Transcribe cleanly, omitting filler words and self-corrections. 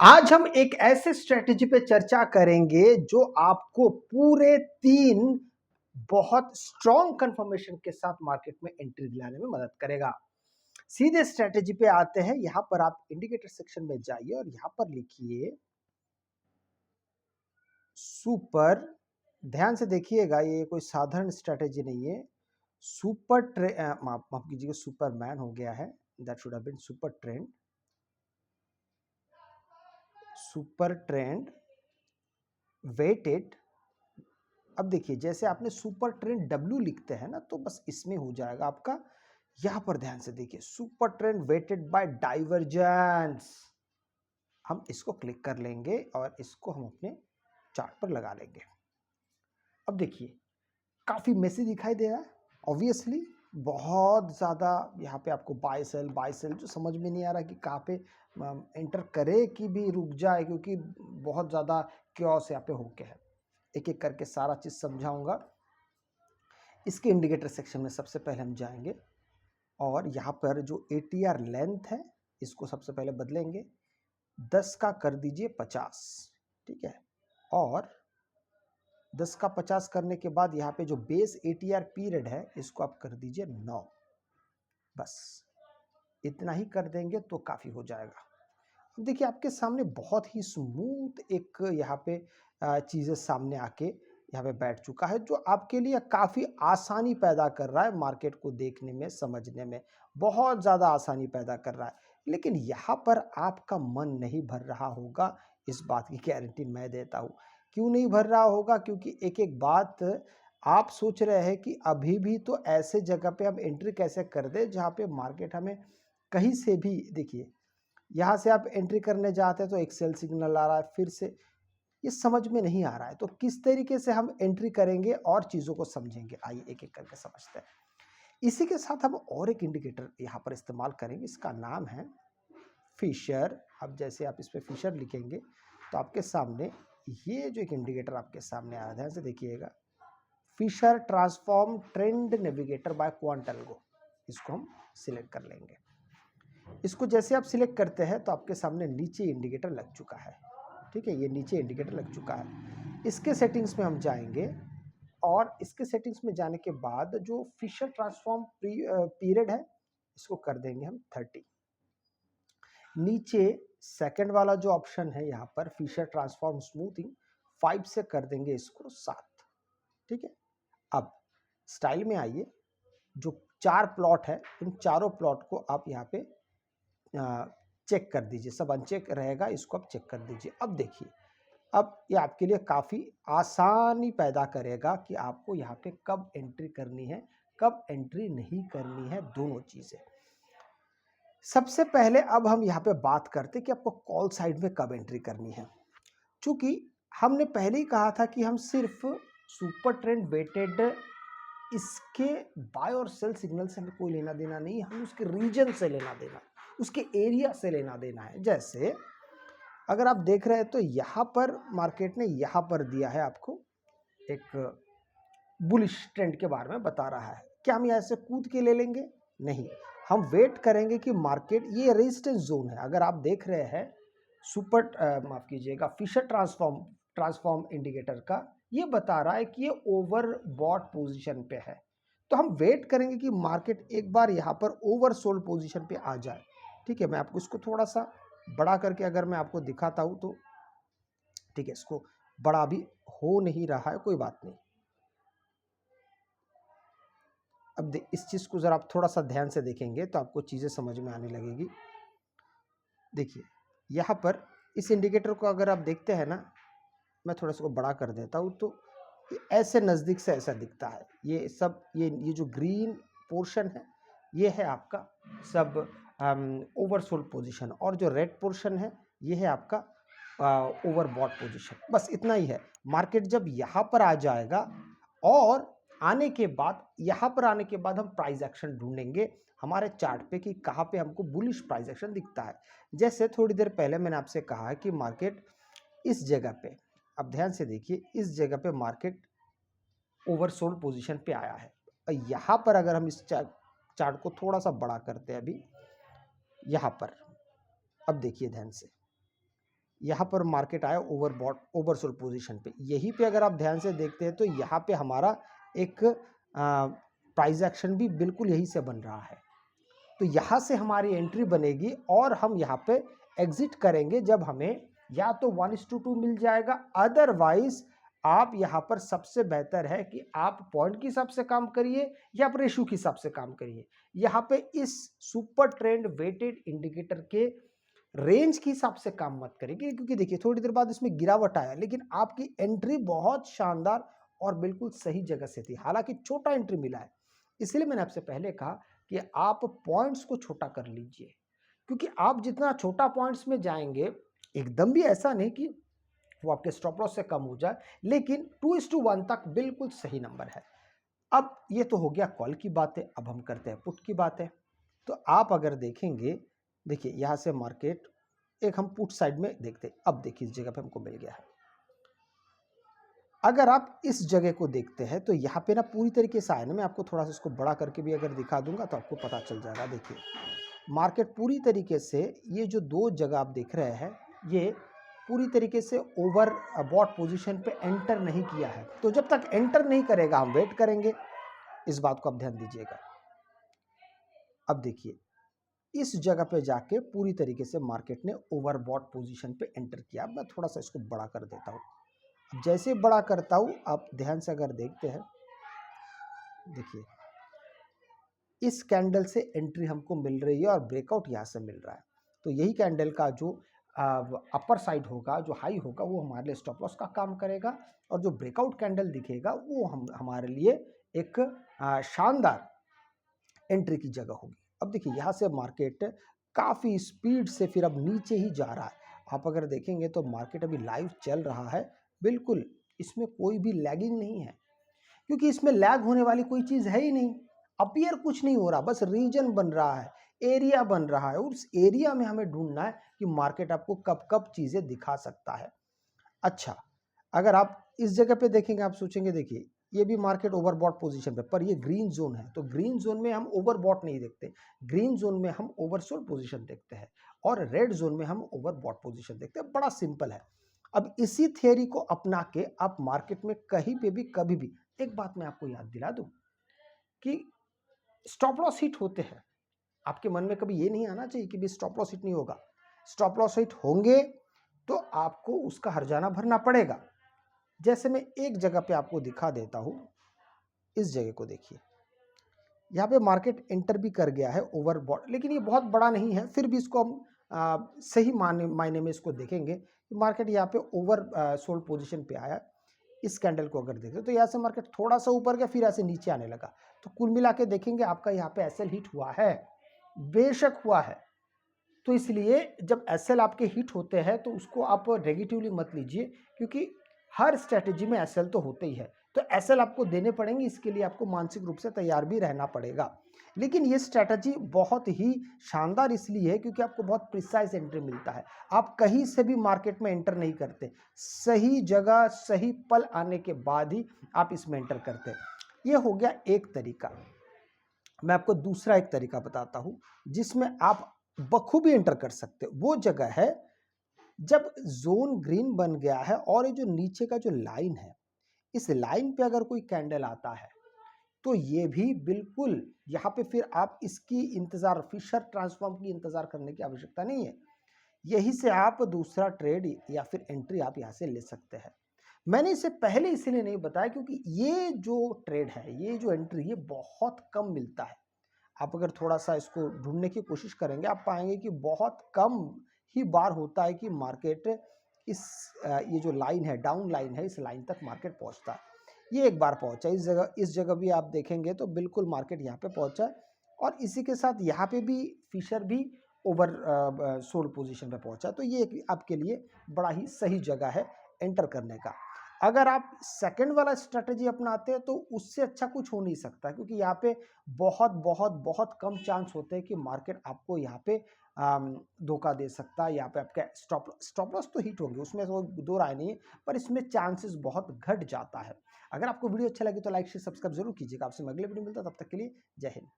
आज हम एक ऐसे स्ट्रेटेजी पे चर्चा करेंगे जो आपको पूरे 3 बहुत स्ट्रॉन्ग कंफर्मेशन के साथ मार्केट में एंट्री दिलाने में मदद करेगा। सीधे स्ट्रेटेजी पे आते हैं। यहां पर आप इंडिकेटर सेक्शन में जाइए और यहां पर लिखिए सुपर। ध्यान से देखिएगा, ये कोई साधारण स्ट्रेटेजी नहीं है। माफ कीजिएगा, सुपरमैन हो गया है। That should have been super trend. Super trend weighted. अब देखिए, जैसे आपने सुपर ट्रेंड W लिखते हैं ना, तो बस इसमें हो जाएगा आपका। यहां पर ध्यान से देखिए, super trend weighted by divergence. हम इसको क्लिक कर लेंगे और इसको हम अपने चार्ट पर लगा लेंगे। अब देखिए, काफी मेसी दिखाई दे रहा है। ऑब्वियसली बहुत ज्यादा यहाँ पे आपको बाय सेल जो समझ में नहीं आ रहा कि कहाँ पे एंटर करे कि भी रुक जाए, क्योंकि बहुत ज्यादा क्योस यहाँ पे होके है। एक एक करके सारा चीज समझाऊंगा। इसके इंडिकेटर सेक्शन में सबसे पहले हम जाएंगे और यहाँ पर जो ATR लेंथ है इसको सबसे पहले बदलेंगे। 10 का कर दीजिए 50, ठीक है। और 10 का 50 करने के बाद यहाँ पे जो बेस ATR पीरियड है इसको आप कर दीजिए 9। बस इतना ही कर देंगे तो काफी हो जाएगा। अब देखिए, आपके सामने बहुत ही स्मूथ एक यहाँ पे चीजें सामने आके यहाँ पे बैठ चुका है, जो आपके लिए काफी आसानी पैदा कर रहा है मार्केट को देखने में, समझने में बहुत ज्यादा आसानी पैदा कर रहा है। लेकिन यहाँ पर आपका मन नहीं भर रहा होगा, इस बात की गारंटी मैं देता हूँ। क्यों नहीं भर रहा होगा? क्योंकि एक एक बात आप सोच रहे हैं कि अभी भी तो ऐसे जगह पे हम एंट्री कैसे कर दे जहाँ पे मार्केट हमें कहीं से भी, देखिए यहाँ से आप एंट्री करने जाते हैं तो एक सेल सिग्नल आ रहा है, फिर से ये समझ में नहीं आ रहा है। तो किस तरीके से हम एंट्री करेंगे और चीज़ों को समझेंगे, आइए एक एक करके समझते हैं। इसी के साथ हम और एक इंडिकेटर यहाँ पर इस्तेमाल करेंगे, इसका नाम है फिशर। अब जैसे आप इस पर फिशर लिखेंगे तो आपके सामने ये जो एक इंडिकेटर आपके सामने आ रहा है, ध्यान से देखिएगा, Fisher transform trend navigator by Quantlogo. इसको हम सिलेक्ट कर लेंगे। इसको जैसे आप सिलेक्ट करते हैं तो आपके सामने नीचे इंडिकेटर लग चुका है, ठीक है। ये नीचे इंडिकेटर लग चुका है। इसके सेटिंग्स में हम जाएंगे और इसके सेटिंग्स में जाने के बाद जो फिशर ट्रांसफॉर्म पीरियड है इसको कर देंगे हम 30। नीचे सेकंड वाला जो ऑप्शन है यहाँ पर फिशर ट्रांसफॉर्म स्मूथिंग 5 से कर देंगे इसको 7, ठीक है। अब स्टाइल में आइए, जो 4 प्लॉट है इन चारों प्लॉट को आप यहाँ पे चेक कर दीजिए। सब अनचेक रहेगा, इसको आप चेक कर दीजिए। अब देखिए, अब ये आपके लिए काफ़ी आसानी पैदा करेगा कि आपको यहाँ पे कब एंट्री करनी है, कब एंट्री नहीं करनी है, दोनों चीज़ें। सबसे पहले अब हम यहाँ पे बात करते कि आपको कॉल साइड में कब एंट्री करनी है। चूंकि हमने पहले ही कहा था कि हम सिर्फ सुपर ट्रेंड वेटेड इसके बाय और सेल सिग्नल से हमें कोई लेना देना नहीं, हमें उसके रीजन से लेना देना, उसके एरिया से लेना देना है। जैसे अगर आप देख रहे हैं तो यहाँ पर मार्केट ने यहाँ पर दिया है आपको एक बुलिश ट्रेंड के बारे में बता रहा है। क्या हम यहाँ से कूद के ले लेंगे? नहीं, हम वेट करेंगे कि मार्केट, ये रेजिस्टेंस जोन है। अगर आप देख रहे हैं माफ कीजिएगा, फिशर ट्रांसफॉर्म इंडिकेटर का ये बता रहा है कि ये ओवर बॉट पोजीशन पे है। तो हम वेट करेंगे कि मार्केट एक बार यहाँ पर ओवर सोल्ड पोजीशन पे आ जाए, ठीक है। मैं आपको इसको थोड़ा सा बड़ा करके अगर मैं आपको दिखाता हूँ तो, ठीक है, इसको बड़ा भी हो नहीं रहा है, कोई बात नहीं। अब इस चीज़ को ज़रा आप थोड़ा सा ध्यान से देखेंगे तो आपको चीज़ें समझ में आने लगेगी। देखिए, यहाँ पर इस इंडिकेटर को अगर आप देखते हैं ना, मैं थोड़ा सा को बड़ा कर देता हूँ तो ऐसे नज़दीक से ऐसा दिखता है। ये सब ये जो ग्रीन पोर्शन है ये है आपका सब ओवरसोल्ड पोजीशन, और जो रेड पोर्शन है ये है आपका ओवरबॉट पोजीशन। बस इतना ही है। मार्केट जब यहाँ पर आ जाएगा और आने के बाद, यहाँ पर आने के बाद हम प्राइस एक्शन ढूंढेंगे हमारे चार्ट पे कि कहाँ पे हमको बुलिश प्राइस एक्शन दिखता है। जैसे थोड़ी देर पहले मैंने आपसे कहा है कि मार्केट इस जगह पे, अब ध्यान से देखिए, इस जगह पे मार्केट ओवरसोल्ड पोजीशन पे आया है। और यहाँ पर अगर हम इस चार्ट को थोड़ा सा बड़ा करते हैं अभी यहाँ पर, अब देखिए ध्यान से, यहाँ पर मार्केट आया ओवरबॉट ओवरसोल्ड पोजीशन पे। यहीं पे अगर आप ध्यान से देखते हैं तो यहाँ पे हमारा एक प्राइस एक्शन भी बिल्कुल यहीं से बन रहा है। तो यहाँ से हमारी एंट्री बनेगी और हम यहाँ पे एग्जिट करेंगे जब हमें या तो 1:2 मिल जाएगा, अदरवाइज आप यहाँ पर सबसे बेहतर है कि आप पॉइंट के हिसाब से काम करिए या आप रेशियो के हिसाब से काम करिए। यहाँ पे इस सुपर ट्रेंड वेटेड इंडिकेटर के रेंज के हिसाब से काम मत करिए, क्योंकि देखिए थोड़ी देर बाद इसमें गिरावट आया, लेकिन आपकी एंट्री बहुत शानदार और बिल्कुल सही जगह से थी। हालांकि छोटा एंट्री मिला है, इसलिए मैंने आपसे पहले कहा कि आप पॉइंट्स को छोटा कर लीजिए, क्योंकि आप जितना छोटा पॉइंट्स में जाएंगे, एकदम भी ऐसा नहीं कि वो आपके स्टॉप लॉस से कम हो जाए, लेकिन 2:1 तक बिल्कुल सही नंबर है। अब ये तो हो गया कॉल की बातें, अब हम करते हैं पुट की बातें। तो आप अगर देखेंगे, देखिए यहां से मार्केट एक हम पुट साइड में देखते हैं। अब देखिए इस जगह पे हमको मिल गया है। अगर आप इस जगह को देखते हैं तो यहाँ पे ना पूरी तरीके से आया ना, मैं आपको थोड़ा सा इसको बड़ा करके भी अगर दिखा दूंगा तो आपको पता चल जाएगा। देखिए मार्केट पूरी तरीके से, ये जो दो जगह आप देख रहे हैं, ये पूरी तरीके से ओवर बॉट पोजीशन पे एंटर नहीं किया है। तो जब तक एंटर नहीं करेगा हम वेट करेंगे, इस बात को आप ध्यान दीजिएगा। अब देखिए इस जगह पे जाके पूरी तरीके से मार्केट ने ओवर बॉट पोजीशन पे एंटर किया। मैं थोड़ा सा इसको बड़ा कर देता हूँ। जैसे बड़ा करता हूं, आप ध्यान से अगर देखते हैं, देखिए इस कैंडल से एंट्री हमको मिल रही है और ब्रेकआउट यहां से मिल रहा है। तो यही कैंडल का जो अपर साइड होगा, जो हाई होगा, वो हमारे लिए स्टॉप लॉस का काम करेगा, और जो ब्रेकआउट कैंडल दिखेगा वो हमारे लिए एक शानदार एंट्री की जगह होगी। अब देखिए यहां से मार्केट काफी स्पीड से फिर अब नीचे ही जा रहा है। आप अगर देखेंगे तो मार्केट अभी लाइव चल रहा है, बिल्कुल इसमें कोई भी लैगिंग नहीं है, क्योंकि इसमें लैग होने वाली कोई चीज है ही नहीं। अपीयर कुछ नहीं हो रहा, बस रीजन बन रहा है, एरिया बन रहा है, उस एरिया में हमें ढूंढना है कि मार्केट आपको कब कब चीजें दिखा सकता है। अच्छा, अगर आप इस जगह पे देखेंगे, आप सोचेंगे देखिए ये भी मार्केट ओवरबॉट पोजीशन पे, पर ये ग्रीन जोन है, तो ग्रीन जोन में हम ओवरबॉट नहीं देखते, ग्रीन जोन में हम ओवरसोल्ड पोजीशन देखते हैं, और रेड जोन में हम ओवरबॉट पोजीशन देखते हैं। बड़ा सिंपल है। अब इसी थियरी को अपना के आप मार्केट में कहीं पे भी कभी भी, एक बात मैं आपको याद दिला दूं कि स्टॉप लॉस हिट होते हैं। आपके मन में कभी ये नहीं आना चाहिए कि भी स्टॉप लॉस हिट नहीं होगा। स्टॉप लॉस हिट होंगे तो आपको उसका हर्जाना भरना पड़ेगा। जैसे मैं एक जगह पे आपको दिखा देता हूं, इस जगह को देखिए, यहाँ पे मार्केट एंटर भी कर गया है ओवरबॉट, लेकिन ये बहुत बड़ा नहीं है, फिर भी इसको हम सही मायने में इसको देखेंगे कि मार्केट यहाँ पे ओवर सोल्ड पोजीशन पे आया। इस कैंडल को अगर देखें तो यहाँ से मार्केट थोड़ा सा ऊपर गया, फिर ऐसे नीचे आने लगा। तो कुल मिला के देखेंगे आपका यहाँ पे एसएल हिट हुआ है, बेशक हुआ है। तो इसलिए जब एसएल आपके हिट होते हैं तो उसको आप नेगेटिवली मत लीजिए, क्योंकि हर स्ट्रेटेजी में एसएल तो होते ही है। तो एसएल आपको देने पड़ेंगे, इसके लिए आपको मानसिक रूप से तैयार भी रहना पड़ेगा। लेकिन ये स्ट्रेटजी बहुत ही शानदार इसलिए है क्योंकि आपको बहुत प्रिसाइज एंट्री मिलता है। आप कहीं से भी मार्केट में एंटर नहीं करते, सही जगह सही पल आने के बाद ही आप इसमें एंटर करते हैं। ये हो गया एक तरीका। मैं आपको दूसरा एक तरीका बताता हूं जिसमें आप बखूबी एंटर कर सकते हो। वो जगह है जब जोन ग्रीन बन गया है और ये जो नीचे का जो लाइन है, इस लाइन पे अगर कोई कैंडल आता है तो ये भी बिल्कुल यहाँ पे फिर आप इसकी इंतजार, फिशर ट्रांसफॉर्म की इंतजार करने की आवश्यकता नहीं है। यही से आप दूसरा ट्रेड या फिर एंट्री आप यहाँ से ले सकते हैं। मैंने इसे पहले इसीलिए नहीं बताया क्योंकि ये जो ट्रेड है, ये जो एंट्री, ये बहुत कम मिलता है। आप अगर थोड़ा सा इसको ढूंढने की कोशिश करेंगे, आप पाएंगे कि बहुत कम ही बार होता है कि मार्केट इस ये जो लाइन है, डाउन लाइन है, इस लाइन तक मार्केट पहुंचता है। ये एक बार पहुंचा, इस जगह भी आप देखेंगे तो बिल्कुल मार्केट यहाँ पे पहुंचा, और इसी के साथ यहाँ पे भी फिशर भी ओवर सोल्ड पोजीशन पे पहुंचा। तो ये आपके लिए बड़ा ही सही जगह है एंटर करने का। अगर आप सेकंड वाला स्ट्रेटजी अपनाते हैं तो उससे अच्छा कुछ हो नहीं सकता, क्योंकि यहाँ पे बहुत बहुत बहुत कम चांस होते हैं कि मार्केट आपको यहाँ पे धोखा दे सकता है। यहाँ पे आपका स्टॉप लॉस तो हिट होंगे, उसमें तो दो राय नहीं है, पर इसमें चांसेस बहुत घट जाता है। अगर आपको वीडियो अच्छा लगे तो लाइक शेयर सब्सक्राइब जरूर कीजिएगा। आपसे मैं अगले वीडियो मिलता है, तब तक के लिए जय हिंद।